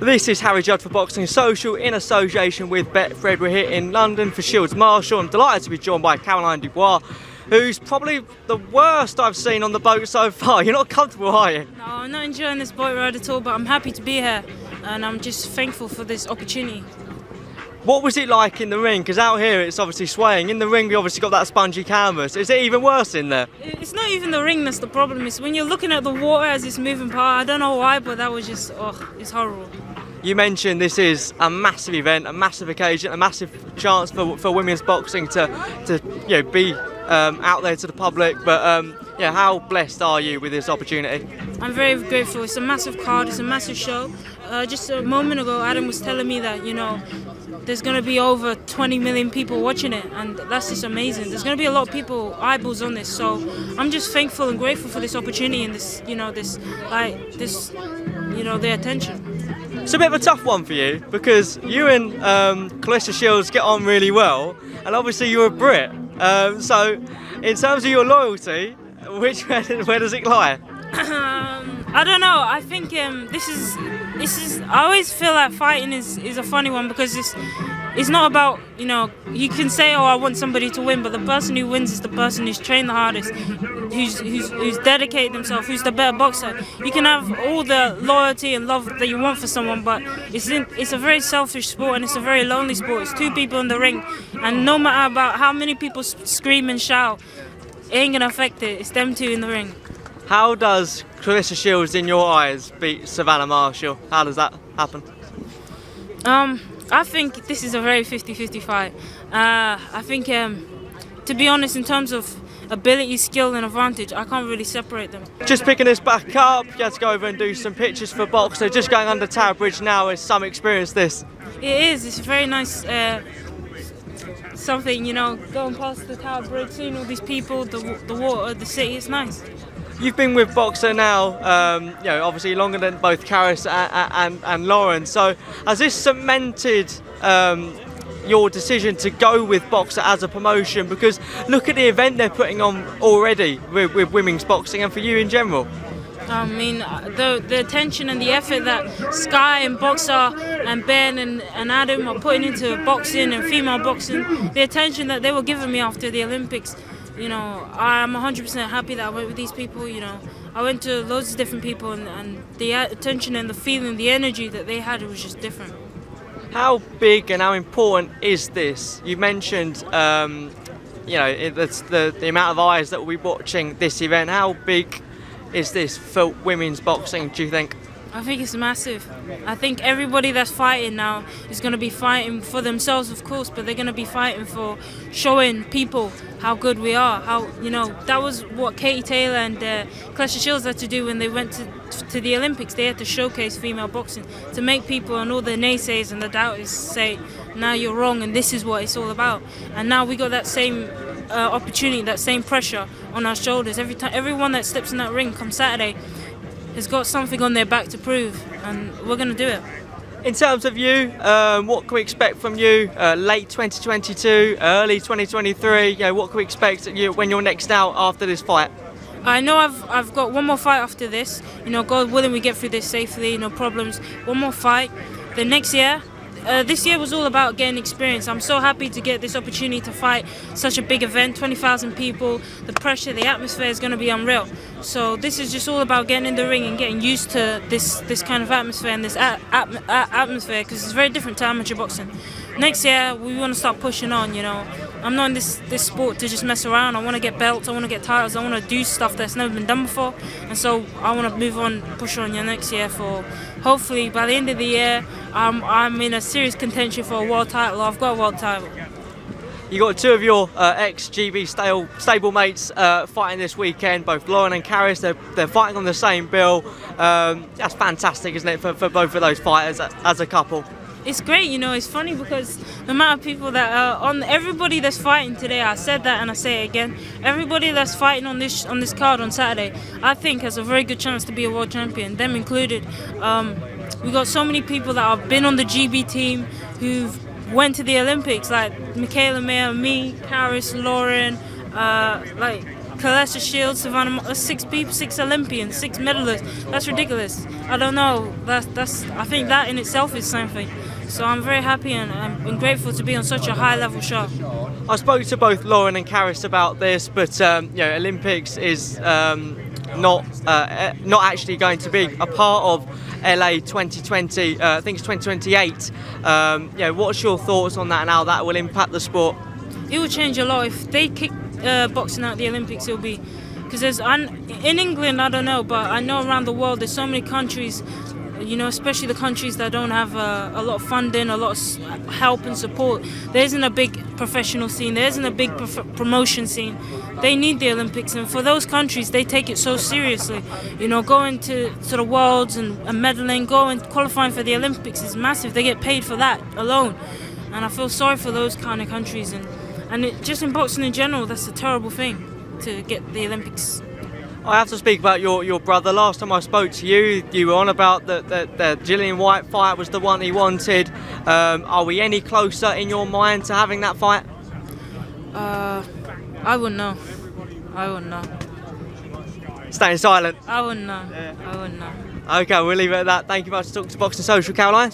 This is Harry Judd for Boxing Social in association with Betfred. We're here in London for Shields Marshall. I'm delighted to be joined by Whyte-Dubois, who's probably the worst I've seen on the boat so far. You're not comfortable, are you? No, I'm not enjoying this boat ride at all, but I'm happy to be here and I'm just thankful for this opportunity. What was it like in the ring? Because out here it's obviously swaying. In the ring we obviously got that spongy canvas. Is it even worse in there? It's not even the ring that's the problem. It's when you're looking at the water as it's moving past. I don't know why, but that was just, it's horrible. You mentioned this is a massive event, a massive occasion, a massive chance for women's boxing to be out there to the public. But how blessed are you with this opportunity? I'm very grateful. It's a massive card. It's a massive show. Just a moment ago, Adam was telling me that there's going to be over 20 million people watching it, and that's just amazing. There's going to be a lot of people eyeballs on this, so I'm just thankful and grateful for this opportunity and the attention. It's a bit of a tough one for you because you and Claressa Shields get on really well, and obviously you're a Brit. So, in terms of your loyalty, where does it lie? I don't know. I think this is. I always feel like fighting is a funny one because it's not about you can say, oh, I want somebody to win, but the person who wins is the person who's trained the hardest, who's dedicated themselves, who's the better boxer. You can have all the loyalty and love that you want for someone, but it's a very selfish sport and it's a very lonely sport. It's two people in the ring, and no matter about how many people scream and shout, it ain't gonna affect it. It's them two in the ring. How does Claressa Shields, in your eyes, beat Savannah Marshall? How does that happen? I think this is a very 50-50 fight. I think, to be honest, in terms of ability, skill and advantage, I can't really separate them. Just picking this back up, you had to go over and do some pictures for Boxer. Just going under Tower Bridge now is some experience, this. It is. It's very nice. Something, going past the Tower Bridge, seeing all these people, the water, the city, it's nice. You've been with Boxer now, obviously longer than both Karis and Lauren. So has this cemented your decision to go with Boxer as a promotion? Because look at the event they're putting on already with women's boxing and for you in general. I mean, the attention and the effort that Sky and Boxer and Ben and Adam are putting into boxing and female boxing, the attention that they were giving me after the Olympics, I'm 100% happy that I went with these people. I went to loads of different people and the attention and the feeling, the energy that they had, it was just different. How big and how important is this? You mentioned, it's the amount of eyes that will be watching this event. How big is this for women's boxing, do you think? I think it's massive. I think everybody that's fighting now is going to be fighting for themselves, of course, but they're going to be fighting for showing people how good we are. That was what Katie Taylor and Claressa Shields had to do when they went to the Olympics. They had to showcase female boxing to make people and all the naysayers and the doubters say, "Now you're wrong, and this is what it's all about." And now we got that same opportunity, that same pressure on our shoulders. Everyone that steps in that ring come Saturday has got something on their back to prove, and we're going to do it. In terms of you, what can we expect from you late 2022, early 2023? What can we expect when you're next out after this fight? I know I've got one more fight after this. God willing, we get through this safely, no problems. One more fight. The next year. This year was all about getting experience. I'm so happy to get this opportunity to fight such a big event, 20,000 people, the pressure, the atmosphere is going to be unreal. So this is just all about getting in the ring and getting used to this kind of atmosphere and this atmosphere, because it's very different to amateur boxing. Next year, we want to start pushing on, I'm not in this sport to just mess around. I want to get belts, I want to get titles, I want to do stuff that's never been done before. And so I want to move on, push on next year for, hopefully by the end of the year, I'm in a serious contention for a world title. I've got a world title. You got two of your ex-GB stablemates fighting this weekend, both Lauren and Karis. They're fighting on the same bill. That's fantastic, isn't it, for both of those fighters as a couple? It's great, it's funny because the amount of people that are on, everybody that's fighting today, I said that and I say it again, everybody that's fighting on this card on Saturday, I think has a very good chance to be a world champion, them included. We got so many people that have been on the GB team who've went to the Olympics, like Michaela Mayer, me, Karis, Lauren, Clarissa Shields, Savannah, 6 people, 6 Olympians, 6 medalists. That's ridiculous. I don't know. I think that in itself is something. So I'm very happy and I'm grateful to be on such a high-level show. I spoke to both Lauren and Karis about this, but Olympics is not actually going to be a part of LA 2020. I think it's 2028. What's your thoughts on that and how that will impact the sport? It will change a lot if they kick boxing out of the Olympics. It'll be because in England, I don't know, but I know around the world there's so many countries. Especially the countries that don't have a lot of funding, a lot of help and support. There isn't a big professional scene. There isn't a big promotion scene. They need the Olympics, and for those countries, they take it so seriously. Going to the Worlds and medaling, qualifying for the Olympics is massive. They get paid for that alone, and I feel sorry for those kind of countries. And just in boxing in general, that's a terrible thing to get the Olympics. I have to speak about your brother. Last time I spoke to you, you were on about the Dillian Whyte fight was the one he wanted. Are we any closer in your mind to having that fight? I wouldn't know. Staying silent. I wouldn't know. I wouldn't know. Okay, we'll leave it at that. Thank you very much for talking to Boxing Social, Caroline.